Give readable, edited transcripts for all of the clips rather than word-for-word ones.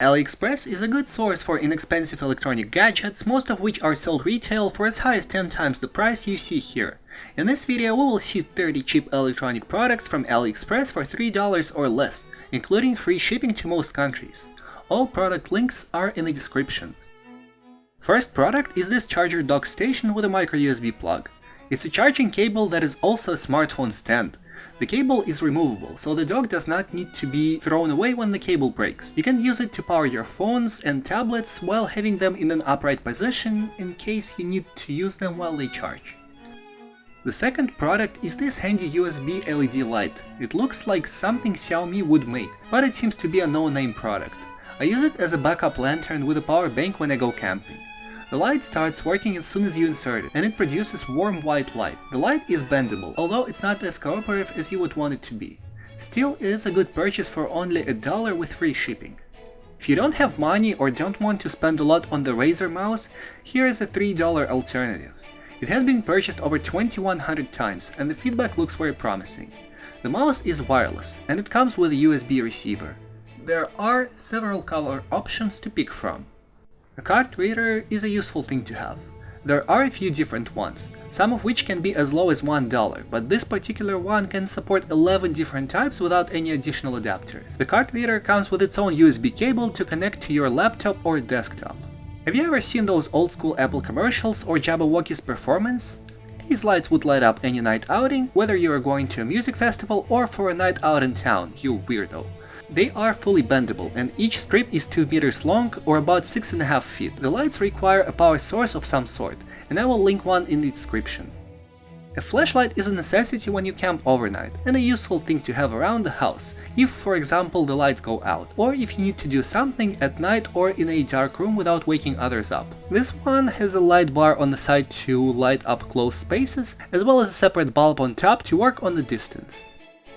Aliexpress is a good source for inexpensive electronic gadgets, most of which are sold retail for as high as 10 times the price you see here. In this video we will see 30 cheap electronic products from Aliexpress for $3 or less, including free shipping to most countries. All product links are in the description. First product is this charger dock station with a micro USB plug. It's a charging cable that is also a smartphone stand. The cable is removable, so the dock does not need to be thrown away when the cable breaks. You can use it to power your phones and tablets while having them in an upright position in case you need to use them while they charge. The second product is this handy USB LED light. It looks like something Xiaomi would make, but it seems to be a no-name product. I use it as a backup lantern with a power bank when I go camping. The light starts working as soon as you insert it, and it produces warm white light. The light is bendable, although it's not as cooperative as you would want it to be. Still, it is a good purchase for only $1 with free shipping. If you don't have money or don't want to spend a lot on the Razer mouse, here is a $3 alternative. It has been purchased over 2100 times, and the feedback looks very promising. The mouse is wireless, and it comes with a USB receiver. There are several color options to pick from. A card reader is a useful thing to have. There are a few different ones, some of which can be as low as $1, but this particular one can support 11 different types without any additional adapters. The card reader comes with its own USB cable to connect to your laptop or desktop. Have you ever seen those old school Apple commercials or Jabberwocky's performance? These lights would light up any night outing, whether you are going to a music festival or for a night out in town, you weirdo. They are fully bendable, and each strip is 2 meters long or about 6.5 feet. The lights require a power source of some sort, and I will link one in the description. A flashlight is a necessity when you camp overnight, and a useful thing to have around the house, if for example the lights go out, or if you need to do something at night or in a dark room without waking others up. This one has a light bar on the side to light up closed spaces, as well as a separate bulb on top to work on the distance.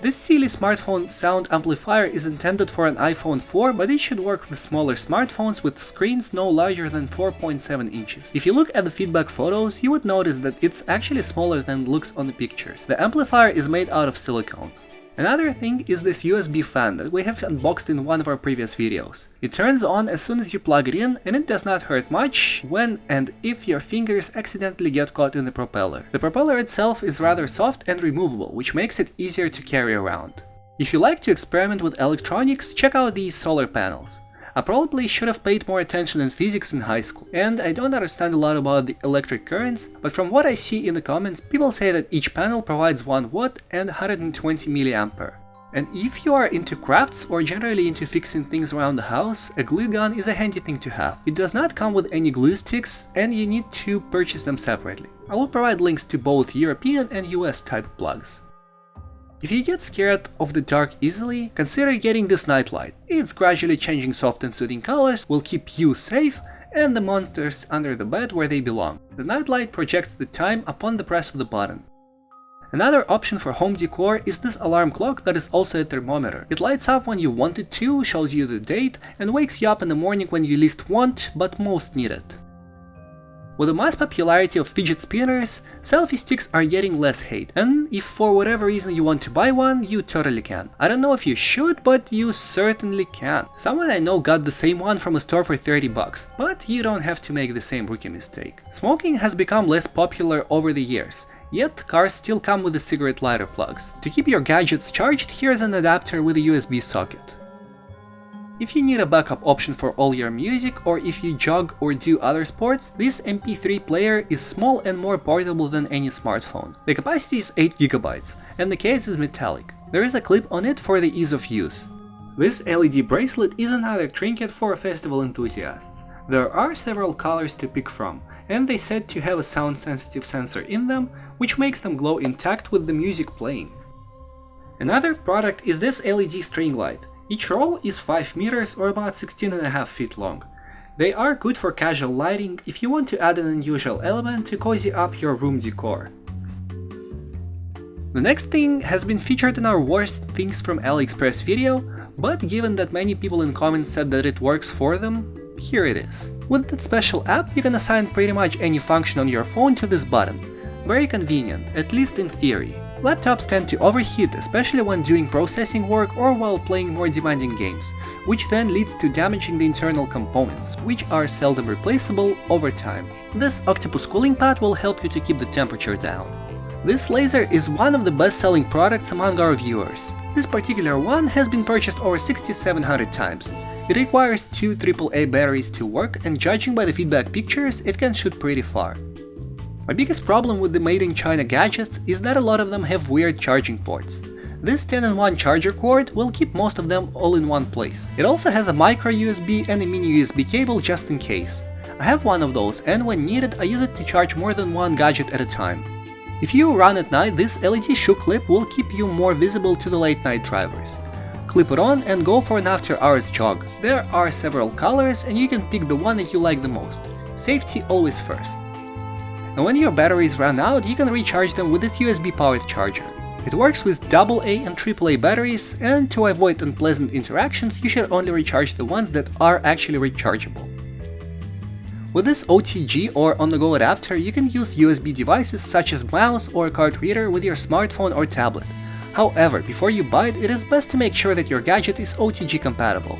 This silly smartphone sound amplifier is intended for an iPhone 4, but it should work with smaller smartphones with screens no larger than 4.7 inches. If you look at the feedback photos, you would notice that it's actually smaller than it looks on the pictures. The amplifier is made out of silicone. Another thing is this USB fan that we have unboxed in one of our previous videos. It turns on as soon as you plug it in, and it does not hurt much when and if your fingers accidentally get caught in the propeller. The propeller itself is rather soft and removable, which makes it easier to carry around. If you like to experiment with electronics, check out these solar panels. I probably should have paid more attention in physics in high school, and I don't understand a lot about the electric currents, but from what I see in the comments, people say that each panel provides 1 watt and 120 mA. And if you are into crafts or generally into fixing things around the house, a glue gun is a handy thing to have. It does not come with any glue sticks, and you need to purchase them separately. I will provide links to both European and US type plugs. If you get scared of the dark easily, consider getting this nightlight. Its gradually changing soft and soothing colors will keep you safe and the monsters under the bed where they belong. The nightlight projects the time upon the press of the button. Another option for home decor is this alarm clock that is also a thermometer. It lights up when you want it to, shows you the date, and wakes you up in the morning when you least want but most need it. With the mass popularity of fidget spinners, selfie sticks are getting less hate, and if for whatever reason you want to buy one, you totally can. I don't know if you should, but you certainly can. Someone I know got the same one from a store for $30, but you don't have to make the same rookie mistake. Smoking has become less popular over the years, yet cars still come with the cigarette lighter plugs. To keep your gadgets charged, here's an adapter with a USB socket. If you need a backup option for all your music, or if you jog or do other sports, this MP3 player is small and more portable than any smartphone. The capacity is 8 GB, and the case is metallic. There is a clip on it for the ease of use. This LED bracelet is another trinket for festival enthusiasts. There are several colors to pick from, and they said to have a sound-sensitive sensor in them, which makes them glow intact with the music playing. Another product is this LED string light. Each roll is 5 meters or about 16.5 feet long. They are good for casual lighting if you want to add an unusual element to cozy up your room decor. The next thing has been featured in our worst things from Aliexpress video, but given that many people in comments said that it works for them, here it is. With that special app, you can assign pretty much any function on your phone to this button. Very convenient, at least in theory. Laptops tend to overheat, especially when doing processing work or while playing more demanding games, which then leads to damaging the internal components, which are seldom replaceable over time. This octopus cooling pad will help you to keep the temperature down. This laser is one of the best-selling products among our viewers. This particular one has been purchased over 6,700 times. It requires two AAA batteries to work, and judging by the feedback pictures, it can shoot pretty far. My biggest problem with the made-in-China gadgets is that a lot of them have weird charging ports. This 10-in-1 charger cord will keep most of them all in one place. It also has a micro USB and a mini USB cable just in case. I have one of those, and when needed I use it to charge more than one gadget at a time. If you run at night, this LED shoe clip will keep you more visible to the late-night drivers. Clip it on and go for an after-hours jog. There are several colors and you can pick the one that you like the most. Safety always first. And when your batteries run out, you can recharge them with this USB-powered charger. It works with AA and AAA batteries, and to avoid unpleasant interactions, you should only recharge the ones that are actually rechargeable. With this OTG or on-the-go adapter, you can use USB devices such as mouse or card reader with your smartphone or tablet. However, before you buy it, it is best to make sure that your gadget is OTG compatible.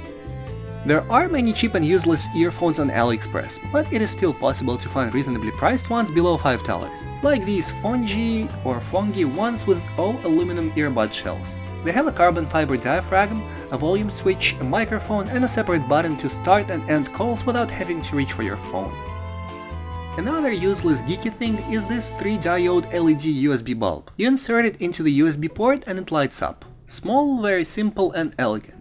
There are many cheap and useless earphones on Aliexpress, but it is still possible to find reasonably priced ones below $5, like these Fongi ones with all aluminum earbud shells. They have a carbon fiber diaphragm, a volume switch, a microphone, and a separate button to start and end calls without having to reach for your phone. Another useless geeky thing is this 3-diode LED USB bulb. You insert it into the USB port and it lights up. Small, very simple and elegant.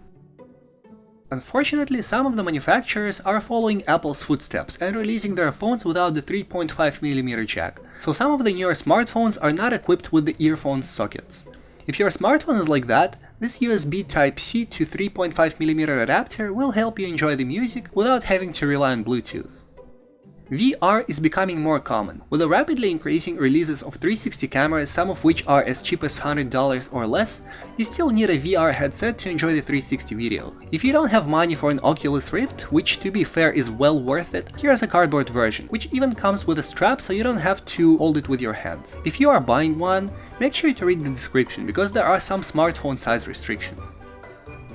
Unfortunately, some of the manufacturers are following Apple's footsteps and releasing their phones without the 3.5mm jack, so some of the newer smartphones are not equipped with the earphone sockets. If your smartphone is like that, this USB Type-C to 3.5mm adapter will help you enjoy the music without having to rely on Bluetooth. VR is becoming more common, with the rapidly increasing releases of 360 cameras, some of which are as cheap as $100 or less. You still need a VR headset to enjoy the 360 video. If you don't have money for an Oculus Rift, which to be fair is well worth it, here's a cardboard version, which even comes with a strap so you don't have to hold it with your hands. If you are buying one, make sure to read the description because there are some smartphone size restrictions.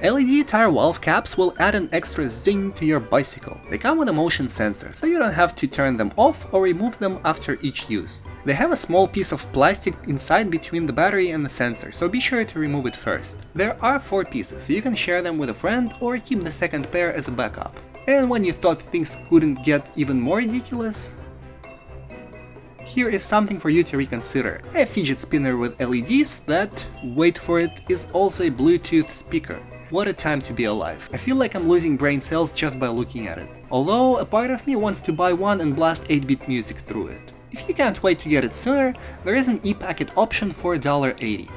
LED tire valve caps will add an extra zing to your bicycle. They come with a motion sensor, so you don't have to turn them off or remove them after each use. They have a small piece of plastic inside between the battery and the sensor, so be sure to remove it first. There are 4 pieces, so you can share them with a friend or keep the second pair as a backup. And when you thought things couldn't get even more ridiculous, here is something for you to reconsider. A fidget spinner with LEDs that, wait for it, is also a Bluetooth speaker. What a time to be alive. I feel like I'm losing brain cells just by looking at it. Although, a part of me wants to buy one and blast 8-bit music through it. If you can't wait to get it sooner, there is an e-packet option for $1.80.